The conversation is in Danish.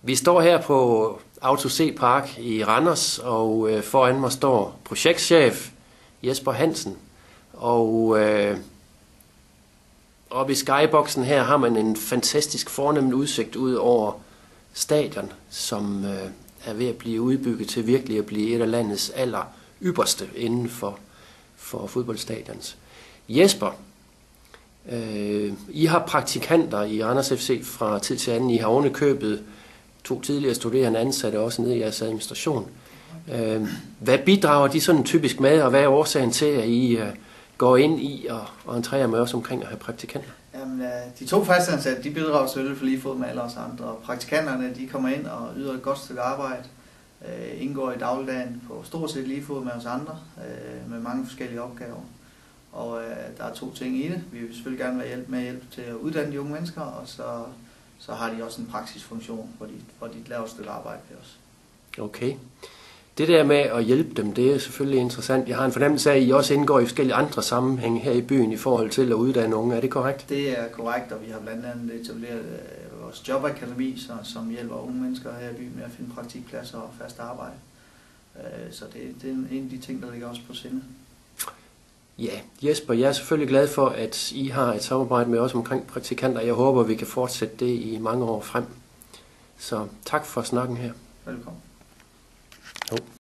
Vi står her på Auto C Park i Randers, og foran mig står projektchef Jesper Hansen. Og oppe i skyboxen her har man en fantastisk fornem udsigt ud over stadion, som er ved at blive udbygget til virkelig at blive et af landets aller ypperste inden for fodboldstadions. Jesper, I har praktikanter i Randers FC fra tid til anden. I har ovenikøbet 2 tidligere studerende ansatte også nede i jeres administration. Hvad bidrager de sådan typisk med, og hvad er årsagen til, at I går ind i og entrerer med os omkring at have praktikanter? Jamen, de 2 fastansatte, de bidrager selvfølgelig for lige fod med alle os andre. Og praktikanterne, de kommer ind og yder et godt stykke arbejde, indgår i dagligdagen på stort set lige fod med os andre, med mange forskellige opgaver. Og der er 2 ting i det. Vi vil selvfølgelig gerne være med hjælp til at uddanne de unge mennesker, og så har de også en praksisfunktion, hvor de laver et stykke arbejde ved os. Okay. Det der med at hjælpe dem, det er selvfølgelig interessant. Jeg har en fornemmelse af, at I også indgår i forskellige andre sammenhænge her i byen i forhold til at uddanne unge. Er det korrekt? Det er korrekt, og vi har blandt andet etableret vores jobakademi, som hjælper unge mennesker her i byen med at finde praktikpladser og fast arbejde. Så det er en af de ting, der ligger også på sinde. Ja, Jesper, jeg er selvfølgelig glad for, at I har et samarbejde med os omkring praktikanter. Jeg håber, vi kan fortsætte det i mange år frem. Så tak for snakken her. Velkommen. Jo.